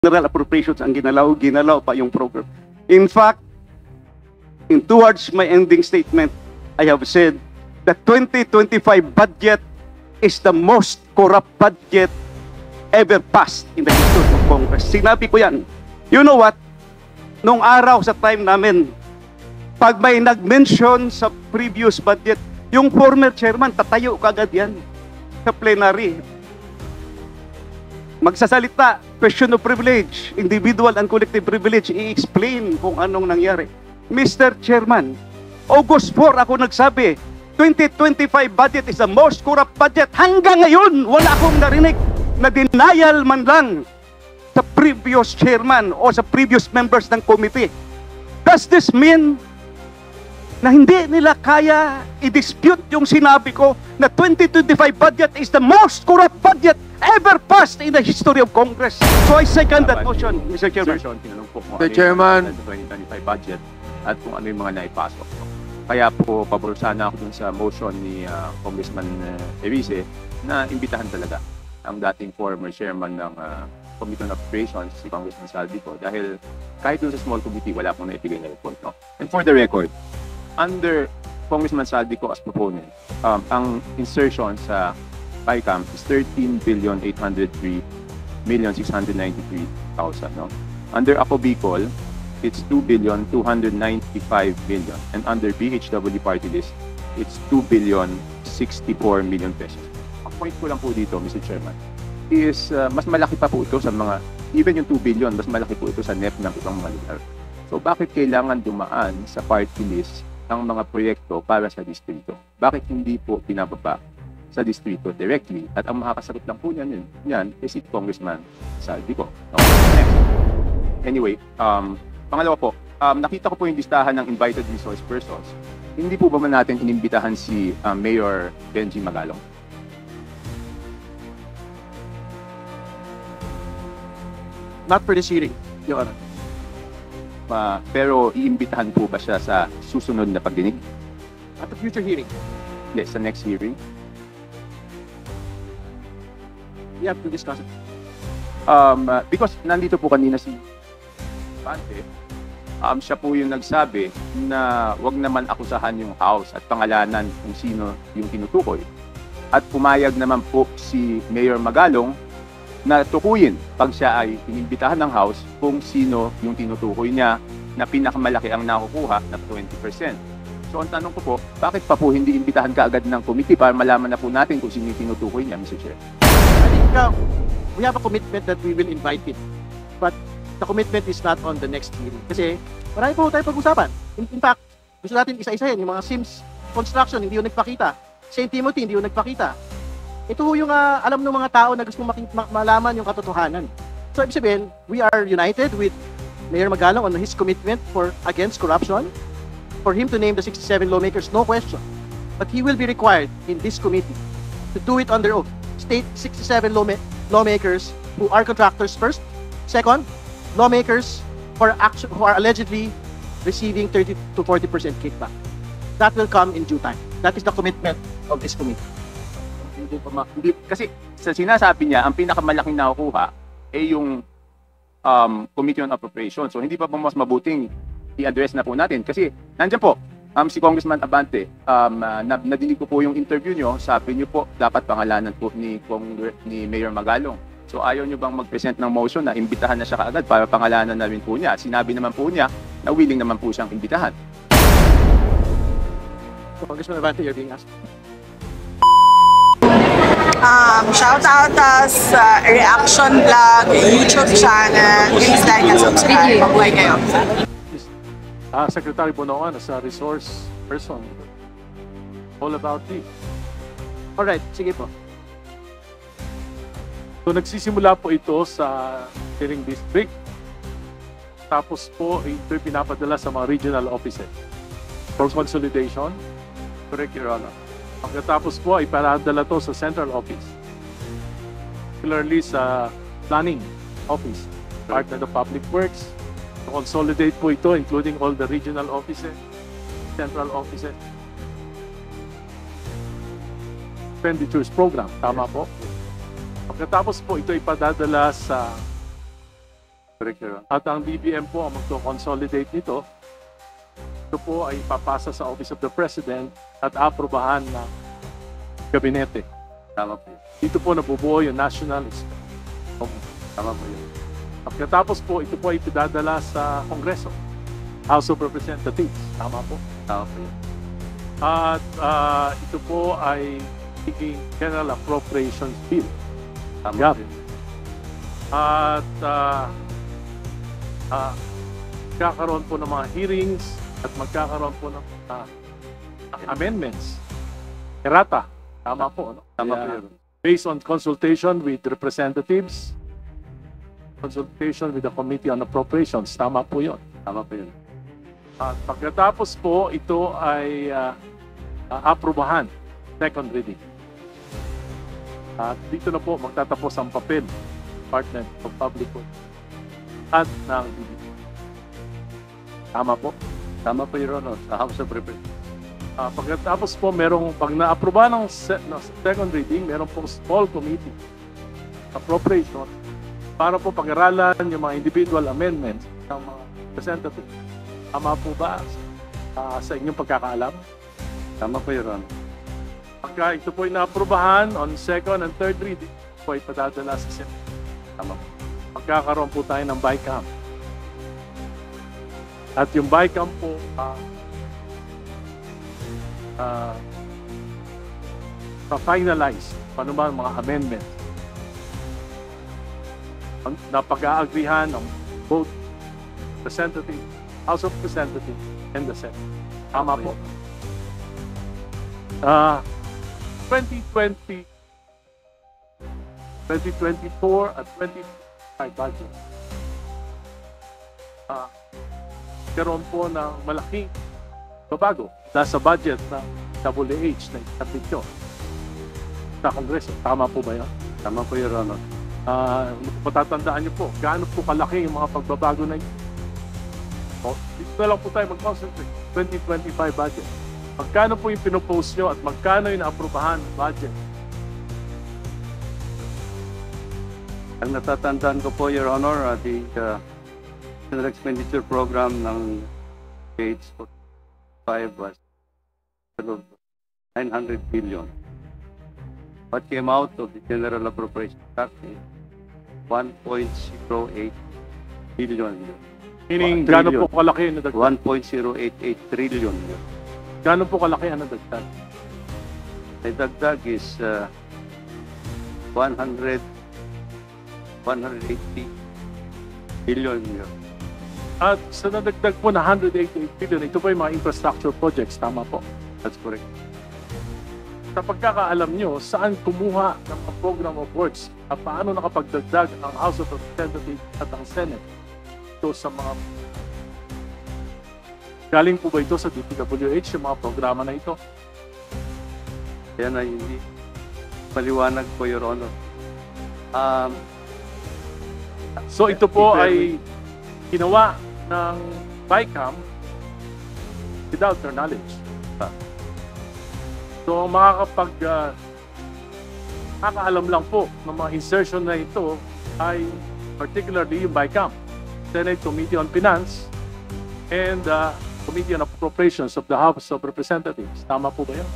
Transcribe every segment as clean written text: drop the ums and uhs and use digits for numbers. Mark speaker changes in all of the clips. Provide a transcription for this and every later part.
Speaker 1: general appropriations ang ginalaw pa yung program. In fact, towards my ending statement, I have said the 2025 budget is the most corrupt budget ever passed in the history of Congress. Sinabi ko yan. You know what? Nung araw sa time namin, pag may nag-mention sa previous budget, yung former chairman, tatayo kagad yan sa plenary. Magsasalita, question of privilege, individual and collective privilege, i-explain kung anong nangyari. Mr. Chairman, August 4 ako nagsabi, 2025 budget is the most corrupt budget. Hanggang ngayon, wala akong narinig na denial man lang sa previous chairman o sa previous members ng committee. Does this mean na hindi nila kaya i-dispute yung sinabi ko na 2025 budget is the most corrupt budget ever passed in the history of Congress? So I second that motion, Mr. Chairman.
Speaker 2: Sir, tinanong po kung
Speaker 3: Mr. Chairman.
Speaker 2: Ano yung 2025 budget at kung ano yung mga naipasok. Kaya po, pabor sana ako dun sa motion ni Congressman Erice na imbitahan talaga ang dating former chairman ng Committee on Appropriations, si Congressman Saldico, dahil kahit dun sa small committee, wala pong naibigay na report. No? And for the record, under Congressman Saldico as proponent, ang insertion sa PICAM is 13,803,693,000. No? Under Ako Bicol, it's 2,295,000,000. And under BHW party list, it's 2,064,000,000 pesos. Ang point ko lang po dito, Mr. Chairman, is mas malaki pa po ito sa mga, even yung 2 billion, mas malaki po ito sa NEP ng ibang mga lugar. So bakit kailangan dumaan sa party list ang mga proyekto para sa distrito? Bakit hindi po pinababa sa distrito directly? At ang makakasagot lang po yan is si Congressman Saldico. Okay. Anyway, pangalawa po, nakita ko po yung listahan ng invited resource persons. Hindi po ba man natin inimbitahan si Mayor Benji Magalong?
Speaker 3: Not for this hearing, Your Honor.
Speaker 2: Pero iimbitahan po ba siya sa susunod na pagdinig?
Speaker 3: At the future hearing,
Speaker 2: Yes, sa next hearing.
Speaker 3: we have to discuss it.
Speaker 2: Because nandito po kanina si Pante, siya po yung nagsabi na wag naman akusahan yung House at pangalanan kung sino yung tinutukoy. At pumayag naman po si Mayor Magalong na tukuyin pag siya ay inimbitahan ng House kung sino yung tinutukoy niya na pinakamalaki ang nakukuha na 20%. So ang tanong ko po, bakit pa po hindi imbitahan kaagad ng committee para malaman na po natin kung sino yung tinutukoy niya, Mr. Chair?
Speaker 3: I think we have a commitment that we will invite him. But the commitment is not on the next hearing. Kasi marami po tayo pag-usapan. In fact, gusto natin isa-isahin yung mga Sims construction, hindi yung nagpakita. St. Timothy, hindi yung nagpakita. Ito yung alam ng mga tao na gusto malaman yung katotohanan. So, ibig sabihin, we are united with Mayor Magalong on his commitment against corruption, for him to name the 67 lawmakers, no question. But he will be required in this committee to do it on their own. State 67 lawmakers who are contractors first. Second, lawmakers who are allegedly receiving 30 to 40% kickback. That will come in due time. That is the commitment of this committee.
Speaker 2: Kasi sa sinasabi niya, ang pinakamalaking nakukuha ay yung Committee on Appropriations. So hindi pa mas mabuting i-address na po natin? Kasi nandiyan po, si Congressman Abante, nadinig ko po yung interview nyo, sabi nyo po, dapat pangalanan po ni Mayor Magalong. So ayaw nyo bang mag-present ng motion na imbitahan na siya kaagad para pangalanan na rin po niya? Sinabi naman po niya na willing naman po siyang imbitahan.
Speaker 3: Congressman Abante, you're being asked.
Speaker 4: Shout out us reaction vlog, YouTube channel. Please like and subscribe. Mabuhay kayo.
Speaker 5: Secretary Bonoan as a resource person. All about it.
Speaker 3: Alright, sige po.
Speaker 5: So nagsisimula po ito sa Tiring District. Tapos po ito pinapadala sa mga regional offices for consolidation. Correct, Your Honor. Pagkatapos po ay paradala to sa central office. Particularly sa planning office, Department of Public Works. To consolidate po ito including all the regional offices, central offices. Expenditures program, tama po. Pagkatapos po ito ipadadala sa
Speaker 2: Correct, Your Honor.
Speaker 5: At ang BBM po ang magko-consolidate nito. Ito po ay papasa sa Office of the President at aprobahan ng gabinete.
Speaker 2: Tama po yun.
Speaker 5: Dito po nabubuo yung National
Speaker 2: Tama po yun.
Speaker 5: Pagkatapos po, ito po ay pinadala sa Kongreso, House of Representatives. Tama po.
Speaker 2: Tama po yun.
Speaker 5: At ito po ay magiging General Appropriations Bill.
Speaker 2: Tama
Speaker 5: Yup.
Speaker 2: po yun.
Speaker 5: At magkakaroon po ng mga hearings at magkakaroon po ng amendments. Errata. Tama po. No?
Speaker 2: Tama po
Speaker 5: Kaya,
Speaker 2: yun.
Speaker 5: based on consultation with representatives, consultation with the Committee on Appropriations. Tama po yun.
Speaker 2: Tama po yun.
Speaker 5: At pagkatapos po, ito ay aprubahan, second reading. At dito na po magtatapos ang papel, Department of Public Works at ng DBM. Tama po.
Speaker 2: Tama po, Your Honor. Sa House of Representatives.
Speaker 5: Pagkatapos po, pag na-aproba ng second reading, meron pong small committee, appropriation, para po pag-aralan yung mga individual amendments ng mga representatives. Tama po ba sa inyong pagkakaalam?
Speaker 2: Tama po, Your Honor.
Speaker 5: Pagka ito po ay na-aprobahan on second and third reading, ito po ay padadala sa Senate.
Speaker 2: Tama po.
Speaker 5: Magkakaroon po tayo ng BICAM. At yung BICAM po, pa-finalize paano ba ang mga amendments na pag-aagrihan ng both Representative, House of Representatives and the Senate. Tama po. 2020, 2024 at 2025 budget. Karoon po ng malaking babago sa budget ng WH na itablito sa Kongreso. Tama po ba yan?
Speaker 2: Tama po, Your Honor.
Speaker 5: Patatandaan niyo po, gaano po kalaki yung mga pagbabago na yun. O, dito na lang po tayo mag-concentrate. 2025 budget. Magkano po yung pinopose nyo at magkano yung naaprubahan ng budget?
Speaker 2: Ang natatandaan ko po, Your Honor, the general expenditure program ng PH 5 was 900 billion. What came out of the General Appropriation Act is 1.08 billion.
Speaker 5: Meaning,
Speaker 2: Trillion.
Speaker 5: gaano po kalaki yung nadagdag?
Speaker 2: 1.088 trillion.
Speaker 5: Gaano po kalaki ang nadagdag?
Speaker 2: The dagdag is 180 billion.
Speaker 5: At sa nadagdag po na 188 billion, ito po yung mga infrastructure projects. Tama po.
Speaker 2: That's correct.
Speaker 5: Sa pagkakaalam nyo, saan kumuha ng mga program of works at paano nakapagdagdag ang House of Representatives at ang Senate ito sa mga galing po ba ito sa DPWH yung mga programa na ito?
Speaker 2: Yan ay hindi paliwanag po, Your Honor.
Speaker 5: So ito po ay ginawa ng BICAM without their knowledge. So makakaalam lang po ng mga insertion na ito ay particularly yung BICAM, Senate Committee on Finance and Committee on Appropriations of the House of Representatives. Tama po ba yun?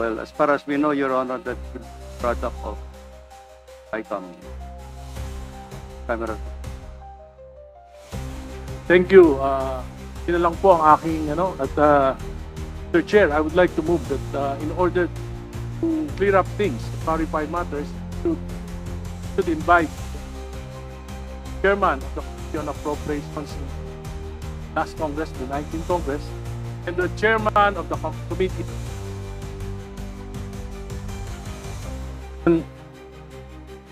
Speaker 2: Well, as far as we know, Your Honor, that's the product of ICOM. Camera.
Speaker 5: Thank you. Yun na lang po ang aking at Mr. Chair, I would like to move that in order to clear up things, clarify matters, should invite the Chairman of the Committee on Appropriations in last Congress, the 19th Congress, and the Chairman of the Committee,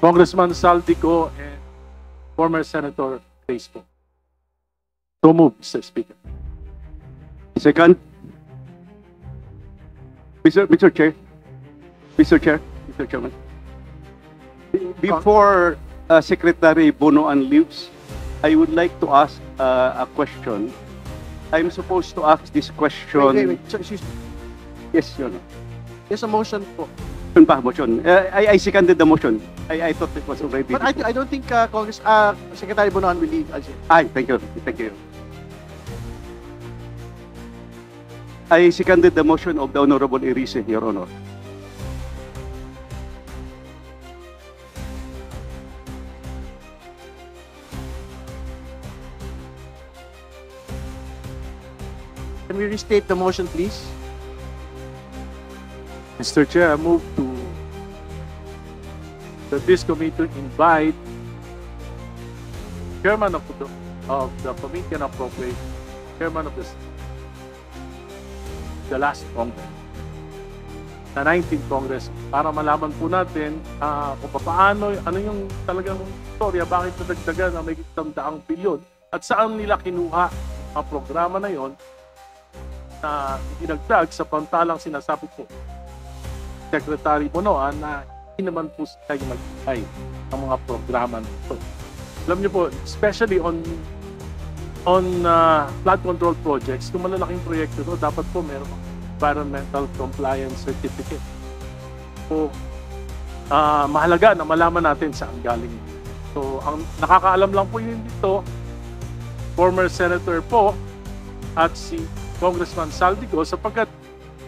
Speaker 5: Congressman Saldico and former Senator Crespo. So moved, Mr. Speaker.
Speaker 1: Second. Mr. Chair. Mr. Chairman. Before Secretary Bonoan leaves, I would like to ask a question. I'm supposed to ask this question.
Speaker 3: Wait. So, excuse me.
Speaker 1: Yes, Your Honor.
Speaker 3: There's a motion po.
Speaker 1: Motion. I seconded the motion. I thought it was already.
Speaker 3: But I don't think Secretary Bonoan will leave.
Speaker 1: Thank you. Thank you. I seconded the motion of the Honorable Irise, Your Honor.
Speaker 3: Can we restate the motion, please?
Speaker 5: Mr. Chair, I move that this committee invite Chairman of the Committee on Appropriation, Chairman of the last Congress, na 19th Congress, para malaman po natin kung paano, ano yung talagang storya, bakit nadagdagan na may 100 bilyon at saan nila kinuha ang programa na yon na dinagdag sa pantalang sinasabi po Secretary Bonoan na hindi naman po sila yung mag-ay ng mga programa nito. Alam niyo po, especially on flood control projects, kung malalaking proyekto ito, dapat po meron environmental compliance certificate. So, mahalaga na malaman natin saan galing. So, ang nakakaalam lang po yun dito, former senator po at si Congressman Saldico, sapagkat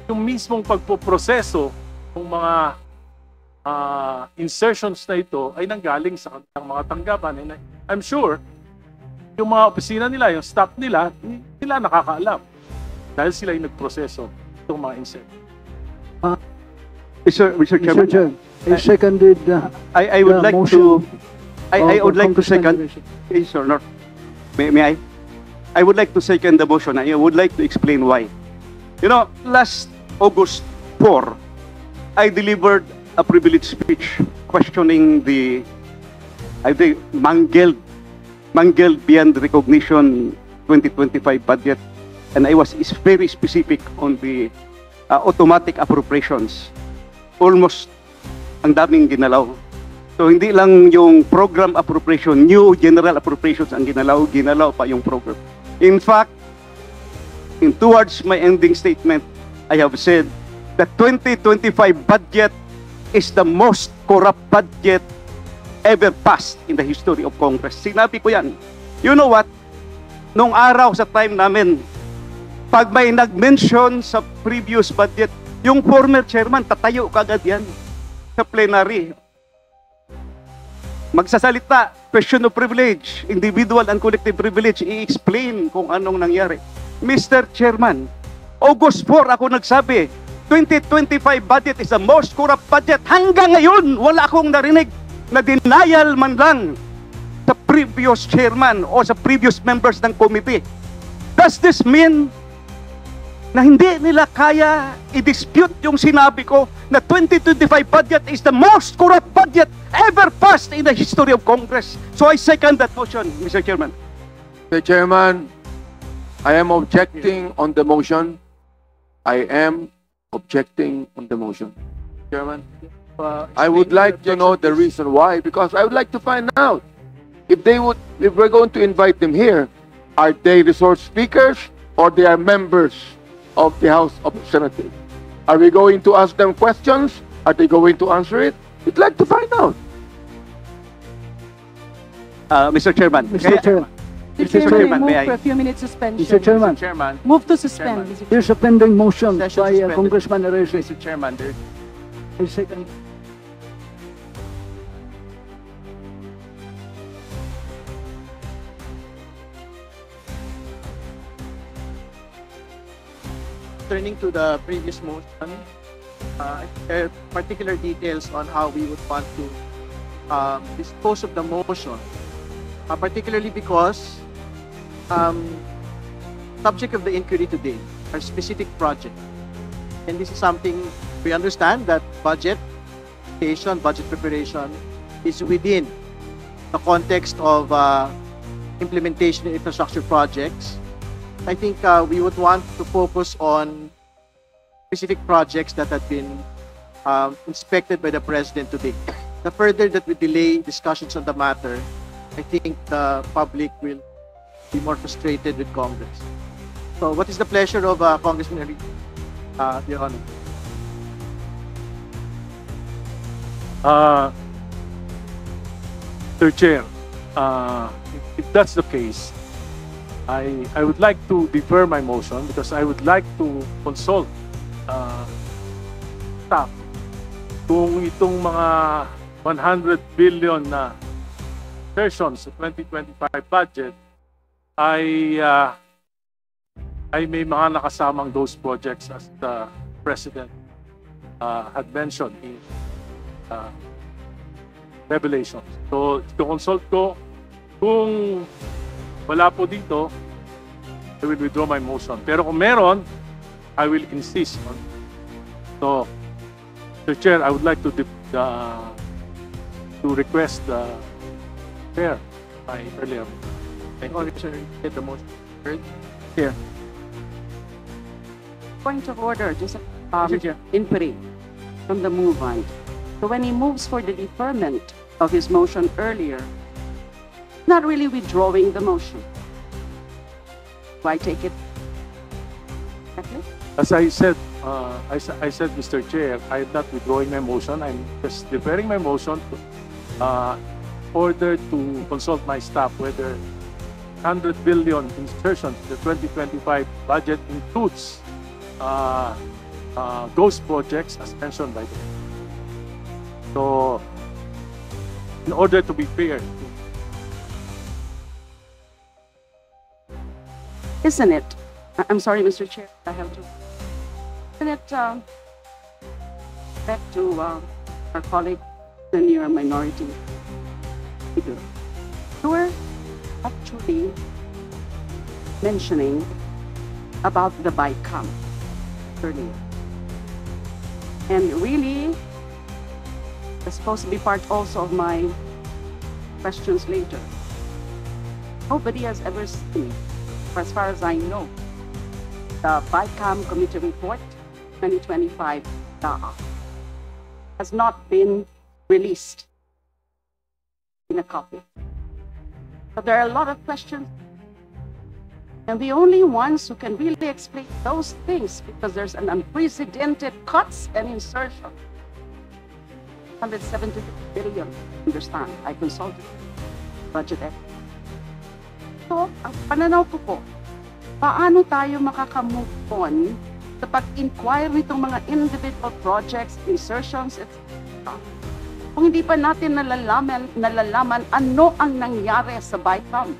Speaker 5: yung mismong pagpoproseso ng mga insertions na ito ay nanggaling sa kanilang mga tanggapan. And I'm sure yung mga opisina nila, yung staff nila, nila nakakaalam dahil sila yung nagproseso itong mga insertions.
Speaker 1: Mr. Chairman,
Speaker 6: I seconded
Speaker 1: I would
Speaker 6: the
Speaker 1: like
Speaker 6: motion
Speaker 1: to I would like to
Speaker 6: Congressman
Speaker 1: second.
Speaker 6: Irise.
Speaker 1: Yes, or not? May I? I would like to second the motion. I would like to explain why. You know, last August 4, I delivered a privileged speech questioning the, I think, mangled beyond recognition 2025 budget, and I was very specific on the automatic appropriations. Almost ang daming ginalaw. So hindi lang yung program appropriation, new general appropriations ang ginalaw pa yung program. In fact, towards my ending statement, I have said that 2025 budget is the most corrupt budget ever passed in the history of Congress. Sinabi ko yan. You know what? Nung araw sa time namin, pag may nag-mention sa previous budget, yung former chairman, tatayo kagad yan sa plenary. Magsasalita, question of privilege, individual and collective privilege, i-explain kung anong nangyari. Mr. Chairman, August 4 ako nagsabi, 2025 budget is the most corrupt budget. Hanggang ngayon, wala akong narinig na denial man lang sa previous chairman o sa previous members ng committee. Does this mean na hindi nila kaya i-dispute yung sinabi ko na 2025 budget is the most corrupt budget ever passed in the history of Congress? So I second that motion, Mr. Chairman.
Speaker 7: Mr. Chairman, I am objecting on the motion. I am objecting on the motion. Chairman, I would like to know the reason why, because I would like to find out if we're going to invite them here, are they resource speakers or they are members of the House of Representatives? Are we going to ask them questions? Are they going to answer it? We'd like to find out.
Speaker 1: Mr. Chairman.
Speaker 6: Mr. Chairman,
Speaker 1: Mr. Chairman, may I?
Speaker 8: For a few minutes suspension.
Speaker 6: Mr. Chairman,
Speaker 2: Chairman,
Speaker 8: Move to suspend.
Speaker 2: Chairman.
Speaker 6: there's a pending motion
Speaker 3: Session
Speaker 6: by
Speaker 3: suspended.
Speaker 6: Congressman Irise.
Speaker 2: Mr. Chairman, there,
Speaker 6: I second.
Speaker 3: Turning to the previous motion, there are particular details on how we would want to dispose of the motion, particularly because subject of the inquiry today are specific projects. And this is something we understand that budget preparation is within the context of implementation of infrastructure projects. I think we would want to focus on specific projects that have been inspected by the President today. The further that we delay discussions on the matter, I think the public will be more frustrated with Congress. So what is the pleasure of Congressman Enrique, Your Honor?
Speaker 5: Mr. Chair, if that's the case, I would like to defer my motion because I would like to consult staff kung itong mga 100 billion na insertions sa 2025 budget ay may mga nakasamang those projects as the President had mentioned in Revelations. So, consult ko kung wala po dito, I will withdraw my motion. Pero kung meron, I will insist on. So, Mr. Chair, I would like to request the chair my earlier.
Speaker 3: Thank you, sir. Get the motion heard.
Speaker 8: Point of order, just
Speaker 3: Mr. Chair.
Speaker 8: inquiry from the move-on. So when he moves for the deferment of his motion earlier, not really withdrawing the motion. Do I take it correctly?
Speaker 5: As I said, Mr. Chair, I am not withdrawing my motion. I'm just deferring my motion to order to consult my staff whether 100 billion insertions to the 2025 budget includes those projects as mentioned by them. So, in order to be fair,
Speaker 8: Isn't it? I'm sorry, Mr. Chair, I have to. Isn't it back to our colleague, the near minority figure? You were actually mentioning about the BICAM earlier. And really, it's supposed to be part also of my questions later. Nobody has ever seen, as far as I know, the BICAM Committee Report 2025 has not been released in a copy. So there are a lot of questions, and the only ones who can really explain those things, because there's an unprecedented cuts and insertion. 170 billion, understand, I consulted budget expert. So, ang pananaw ko po, paano tayo makaka-move on sa pag-inquire nitong mga individual projects, insertions, etc. Kung hindi pa natin nalalaman ano ang nangyari sa BICAM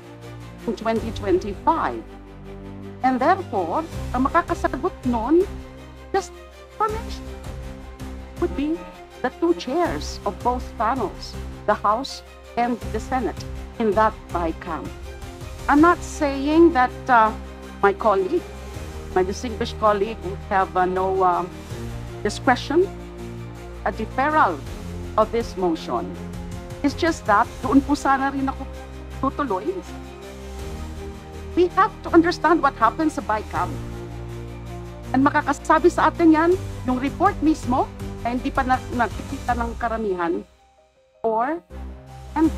Speaker 8: in 2025. And therefore, ang makakasagot nun, just information, would be the two chairs of both panels, the House and the Senate, in that BICAM. I'm not saying that my colleague, my distinguished colleague, would have no discretion, a deferral of this motion. It's just that, doon po sana rin ako tutuloy. We have to understand what happens sa BICAM. And makakasabi sa atin yan, yung report mismo, ay hindi pa nakikita ng karamihan, and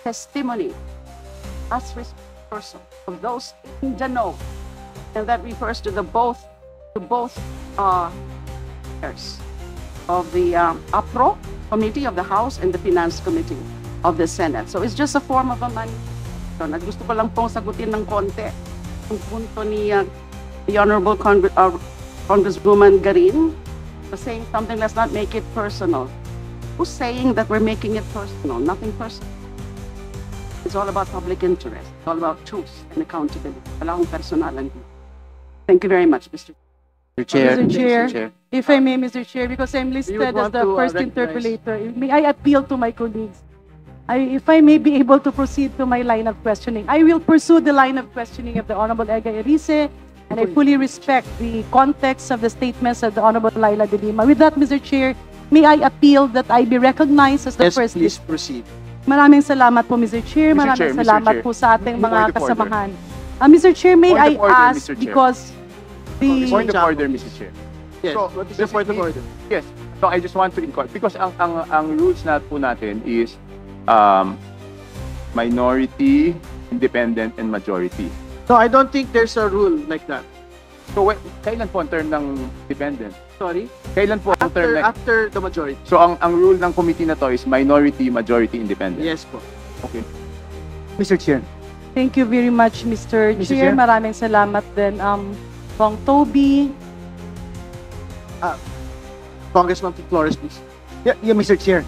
Speaker 8: testimony as person of those in the know, and that refers to both chairs of the APRO Committee of the House and the Finance Committee of the Senate. So it's just a form of a manifesto. Gusto ko lang pong sagutin ng konti ang punto ni the Honorable Congresswoman Garin, saying something, let's not make it personal. Who's saying that we're making it personal? Nothing personal. It's all about public interest. It's all about truth and accountability. Wala akong personalan. Thank you very much, Mr.
Speaker 9: Chair.
Speaker 10: Mr. Chair, if I may, Mr. Chair, because I'm listed as
Speaker 3: want
Speaker 10: the
Speaker 3: to,
Speaker 10: first
Speaker 3: recognize-
Speaker 10: interpolator, may I appeal to my colleagues? If I may be able to proceed to my line of questioning, I will pursue the line of questioning of the Honorable Edgar Erice, and I fully respect the context of the statements of the Honorable Laila de Lima. With that, Mr. Chair, may I appeal that I be recognized as the
Speaker 3: Yes,
Speaker 10: first.
Speaker 3: please proceed.
Speaker 10: Maraming salamat po, Mr. Chair.
Speaker 2: Mr.
Speaker 10: Maraming
Speaker 2: Chair, Mr.
Speaker 10: salamat
Speaker 2: Chair.
Speaker 10: po sa ating mga
Speaker 2: Point of order.
Speaker 10: kasamahan. Mr. Chair, may
Speaker 2: Point
Speaker 10: I
Speaker 2: of order,
Speaker 10: ask,
Speaker 2: Mr. Chair.
Speaker 10: because the...
Speaker 2: Point of order, Mr. Chair.
Speaker 3: Yes,
Speaker 2: So,
Speaker 3: what is the point of order?
Speaker 2: Yes. So I just want to inquire because ang rules na po natin is minority, independent, and majority.
Speaker 3: No, I don't think there's a rule like that.
Speaker 2: So kailan po ang term ng dependent?
Speaker 3: Sorry?
Speaker 2: Kailan po ang alternate.
Speaker 3: After the majority.
Speaker 2: So ang rule ng committee na to is minority, majority, independent.
Speaker 3: Yes po.
Speaker 2: Okay.
Speaker 1: Mr. Chair.
Speaker 10: Thank you very much, Mr. Chair.
Speaker 1: Chair.
Speaker 10: Maraming salamat din, Bong Toby.
Speaker 3: Congressman Flores, please.
Speaker 6: Yeah, Mr. Chair.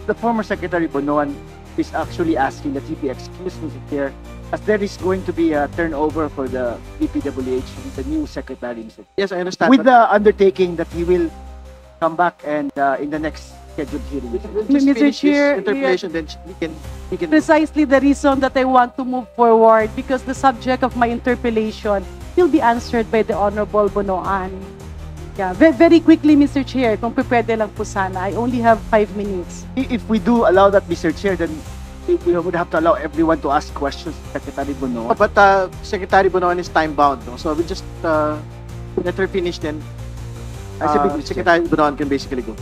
Speaker 6: The former Secretary Bonoan is actually asking that he be excused, Mr. Chair, as there is going to be a turnover for the DPWH with the new Secretary, Mr. Chair.
Speaker 3: Yes, I understand.
Speaker 6: With
Speaker 3: but
Speaker 6: the undertaking that he will come back and in the next scheduled hearing. Mr. Chair.
Speaker 3: just
Speaker 10: Mr.
Speaker 3: finish
Speaker 10: Chair,
Speaker 3: this interpellation, then we can.
Speaker 10: Precisely the reason that I want to move forward because the subject of my interpellation will be answered by the Honorable Bonoan. Yeah, very quickly, Mr. Chair, kung pwede lang po sana. I only have 5 minutes.
Speaker 6: If we do allow that, Mr. Chair, then we would have to allow everyone to ask questions to Secretary Bonoan.
Speaker 3: But Secretary Bonoan is time bound, no? So we just let her finish, then Secretary Bonoan can basically go.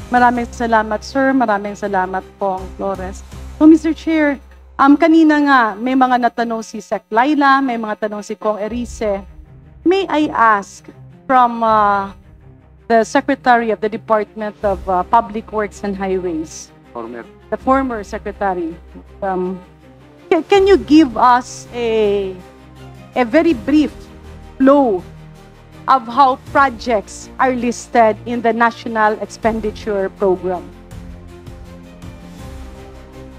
Speaker 10: Maraming salamat, sir. Maraming salamat, Pong Flores. So, Mr. Chair, kanina nga, may mga natanong si Sec Laila, may mga tanong si Kong Erice. May I ask from the Secretary of the Department of Public Works and Highways, the former Secretary, can you give us a very brief flow of how projects are listed in the National Expenditure Program?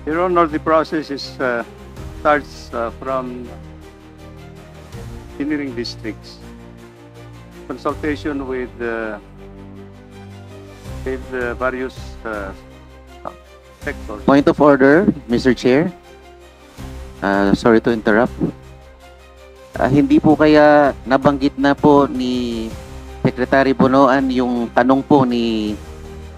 Speaker 1: Your Honor, the process starts from engineering districts, consultation with various sectors.
Speaker 9: Point of order, Mr. Chair. Sorry to interrupt. Hindi po kaya nabanggit na po ni Secretary Bonoan yung tanong po ni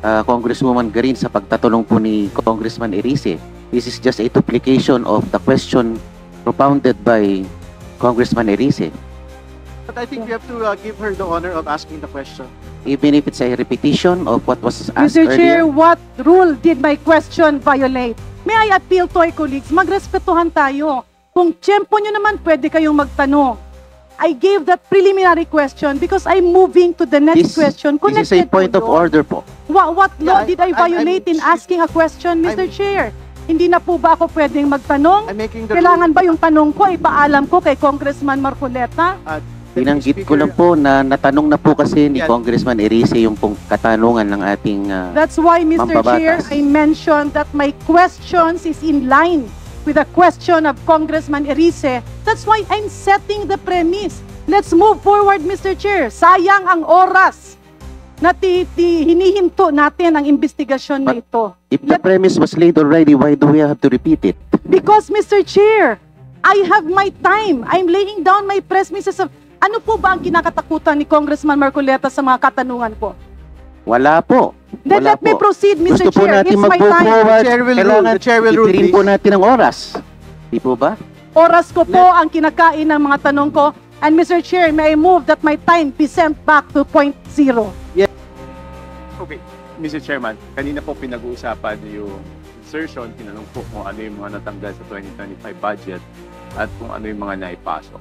Speaker 9: Congresswoman Garin sa pagtatanong po ni Congressman Erice. This is just a duplication of the question propounded by Congressman Erice.
Speaker 3: But I think we have to give her the honor of asking the question.
Speaker 9: Even if it's a repetition of what was asked
Speaker 10: Mr. Chair,
Speaker 9: earlier.
Speaker 10: what rule did my question violate? May I appeal to our colleagues, magrespetuhan tayo. Kung tiyempo nyo naman, pwede kayong magtanong. I gave that preliminary question because I'm moving to the next question.
Speaker 9: This is a point of order po.
Speaker 10: What law
Speaker 3: Yeah,
Speaker 10: did I violate in asking a question, Mr. Chair? Hindi na po ba ako pwedeng magtanong?
Speaker 3: I'm making the
Speaker 10: Kailangan ba yung tanong ko, ipaalam ko kay Congressman Marcoleta?
Speaker 9: Binanggit ko lang po na natanong na po kasi ni Congressman Erice yung pong katanungan ng ating
Speaker 10: That's why, Mr. Chair,
Speaker 9: mambabatas.
Speaker 10: I mentioned that my questions is in line with the question of Congressman Erice. That's why I'm setting the premise. Let's move forward, Mr. Chair. Sayang ang oras na hinihinto natin ang investigasyon na ito.
Speaker 9: If the premise was laid already, why do we have to repeat it?
Speaker 10: Because, Mr. Chair, I have my time. I'm laying down my premises of ano po ba ang kinakatakutan ni Congressman Marcoleta sa mga katanungan ko?
Speaker 9: Wala po.
Speaker 10: Then
Speaker 9: Wala
Speaker 10: let me
Speaker 9: po.
Speaker 10: proceed, Mr.
Speaker 9: Gusto po
Speaker 10: Chair.
Speaker 9: natin
Speaker 10: It's my
Speaker 9: mag-move
Speaker 10: time.
Speaker 9: forward.
Speaker 3: The chair will rule.
Speaker 9: Kailangan
Speaker 3: The chair will rule,
Speaker 9: itirin po
Speaker 3: please.
Speaker 9: natin ang oras. Di po ba?
Speaker 10: Oras ko po ang kinakain ng mga tanong ko. And Mr. Chair, may I move that my time be sent back to point zero?
Speaker 2: Okay, Mr. Chairman, kanina po pinag-uusapan yung insertion, tinanong po kung ano yung mga natanggal sa 2025 budget at kung ano yung mga naipasok.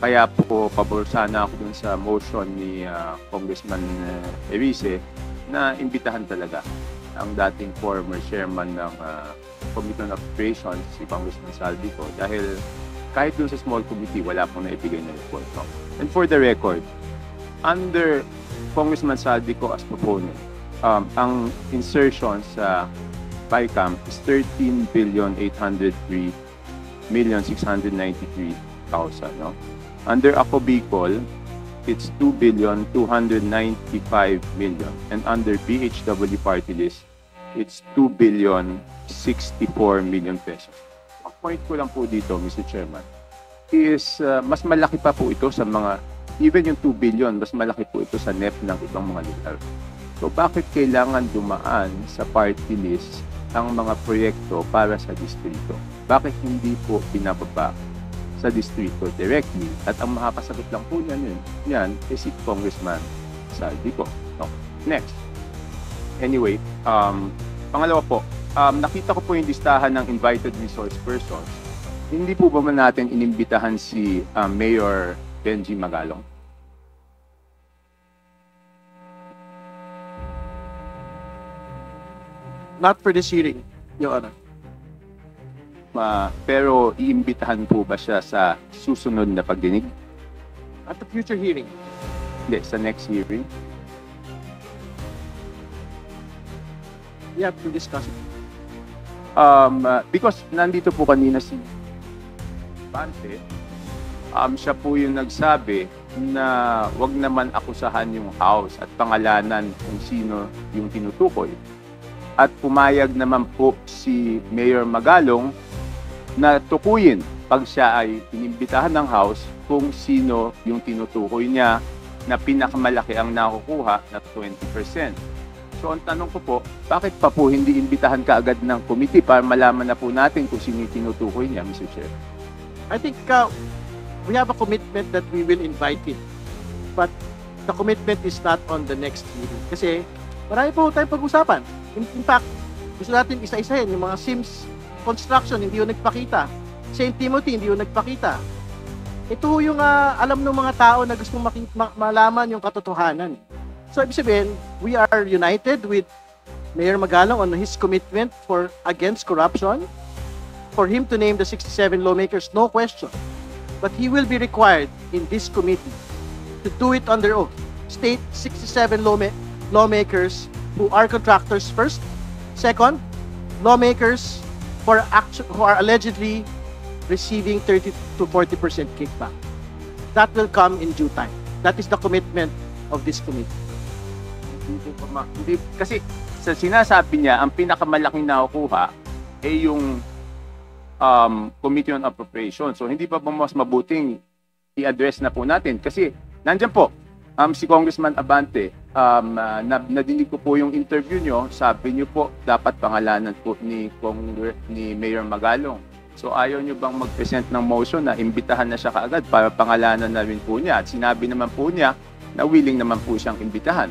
Speaker 2: Kaya po, pabor sana ako dun sa motion ni Congressman Erice na imbitahan talaga ang dating former chairman ng Committee on Appropriations, si Congressman Saldico, dahil kahit dun sa small committee, wala pong naibigay na report. No? And for the record, under Congressman Saldico as proponent, ang insertion sa BICAM is 13,803,693,000. No? Under Ako Bicol, it's 2,295,000,000. And under BHW party list, it's 2,064,000,000 pesos. Ang point ko lang po dito, Mr. Chairman, is mas malaki pa po ito sa mga, even yung 2 billion, mas malaki po ito sa NEP ng ibang mga lugar. So bakit kailangan dumaan sa party list ang mga proyekto para sa distrito? Bakit hindi po binababa sa distrito directly? At ang makakasagot lang po yan is si Congressman Saldico. No. Next. Anyway, pangalawa po, nakita ko po yung listahan ng invited resource persons. Hindi po ba man natin inimbitahan si Mayor Benji Magalong?
Speaker 3: Not for this hearing, Your Honor.
Speaker 2: Pero iimbitahan po ba siya sa susunod na pagdinig?
Speaker 3: At the future hearing.
Speaker 2: Hindi, sa next hearing.
Speaker 3: We have to discuss it.
Speaker 2: Because nandito po kanina si Bante, siya po yung nagsabi na wag naman akusahan yung House at pangalanan kung sino yung tinutukoy. At pumayag naman po si Mayor Magalong na tukuyin pag siya ay inimbitahan ng House kung sino yung tinutukoy niya na pinakamalaki ang nakukuha na 20%. So ang tanong ko po, bakit pa po hindi imbitahan kaagad ng committee para malaman na po natin kung sino yung tinutukoy niya, Mr. Chair?
Speaker 3: I think we have a commitment that we will invite him. But the commitment is not on the next hearing. Kasi marami po tayong pag-usapan. In fact, gusto natin isa-isahin yung mga Sims construction, hindi yung nagpakita. St. Timothy, hindi yung nagpakita. Ito yung alam ng mga tao na gustong malaman yung katotohanan. So, ibig sabihin, we are united with Mayor Magalong on his commitment against corruption. For him to name the 67 lawmakers, no question. But he will be required in this committee to do it under oath. State 67 lawmakers who are contractors first. Second, lawmakers who are allegedly receiving 30 to 40% kickback. That will come in due time. That is the commitment of this committee.
Speaker 2: Hindi, kasi sa sinasabi niya, ang pinakamalaking nakukuha ay yung Committee on Appropriation. So hindi pa ba mas mabuting i-address na po natin? Kasi nandyan po, si Congressman Abante, nadinig ko po yung interview nyo, sabi nyo po, dapat pangalanan po ni Mayor Magalong. So ayaw nyo bang mag-present ng motion na imbitahan na siya kaagad para pangalanan na rin po niya? At sinabi naman po niya na willing naman po siyang imbitahan.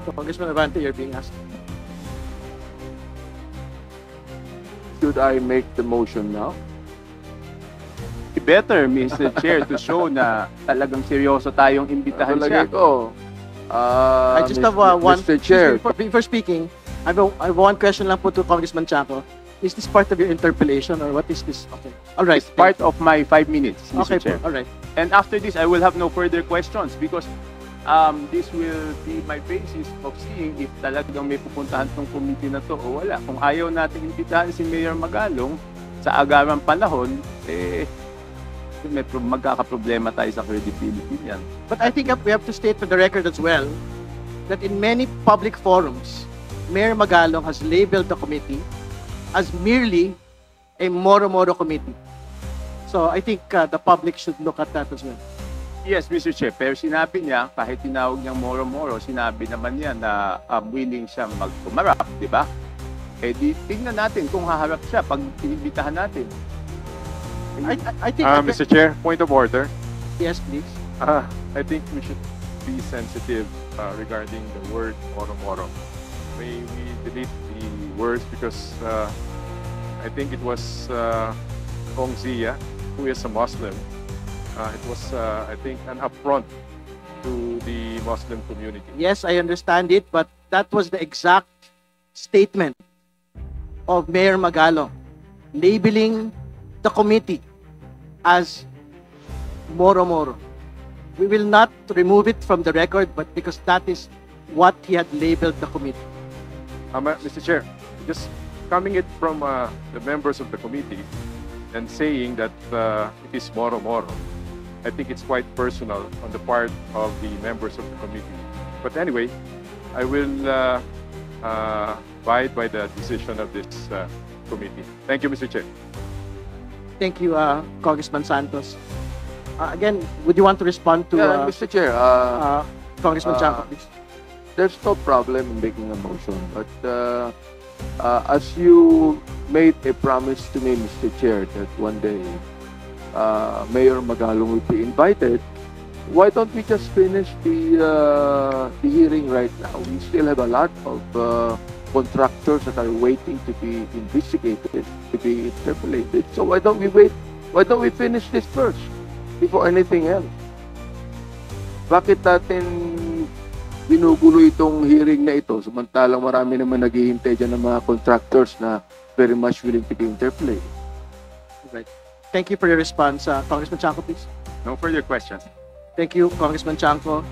Speaker 3: So, Congressman Abante, you're being asked.
Speaker 7: Should I make the motion now?
Speaker 2: Better, Mr. Chair, to show na talagang seryoso tayong imbitahan siya.
Speaker 3: I just have one.
Speaker 7: Mr. Chair.
Speaker 3: Before speaking, I have one question lang po to Congressman Chaco. Is this part of your interpellation or what is this? Okay. All right.
Speaker 2: It's part of my 5 minutes, Mr.
Speaker 3: Okay,
Speaker 2: Chair.
Speaker 3: all right.
Speaker 2: And after this, I will have no further questions because this will be my basis of seeing if talagang may pupuntahan tong committee na to o wala. Kung ayaw natin imbitahan si Mayor Magalong sa agarang panahon, magkakaproblema tayo sa credibility niyan.
Speaker 3: But I think we have to state for the record as well that in many public forums, Mayor Magalong has labeled the committee as merely a moro-moro committee. So I think the public should look at that as well.
Speaker 2: Yes, Mr. Chair, pero sinabi niya, kahit tinawag niyang moro-moro, sinabi naman niya na willing siya magpumarap, di ba? Eh di, tingnan natin kung haharap siya pag inibitahan natin.
Speaker 3: I think
Speaker 5: Mr. Chair, point of order.
Speaker 3: Yes, please.
Speaker 5: I think we should be sensitive regarding the word moro-moro. May we delete the words because I think it was Kong Zia, who is a Muslim. It was, I think, an affront to the Muslim community.
Speaker 3: Yes, I understand it, but that was the exact statement of Mayor Magalong, labeling the committee as moro-moro. We will not remove it from the record, but because that is what he had labeled the committee.
Speaker 5: Mr. Chair, just coming it from the members of the committee and saying that it is moro-moro, I think it's quite personal on the part of the members of the committee. But anyway, I will abide by the decision of this committee. Thank you, Mr. Chair.
Speaker 3: Thank you, Congressman Santos. Again, would you want to respond to
Speaker 7: Mr. Chair,
Speaker 3: Congressman Chanco, please?
Speaker 7: there's no problem in making a motion, but as you made a promise to me, Mr. Chair, that one day Mayor Magalong will be invited, why don't we just finish the hearing right now? We still have a lot of contractors that are waiting to be investigated, to be interpolated. So why don't we wait? Why don't we finish this first before anything else? Bakit natin binugulo itong hearing na ito, samantalang marami naman naghihintay dyan ng mga contractors na very much willing to interplay.
Speaker 3: Thank you for your response. Congressman Chanco, please.
Speaker 2: No further questions.
Speaker 3: Thank you, Congressman Chanco.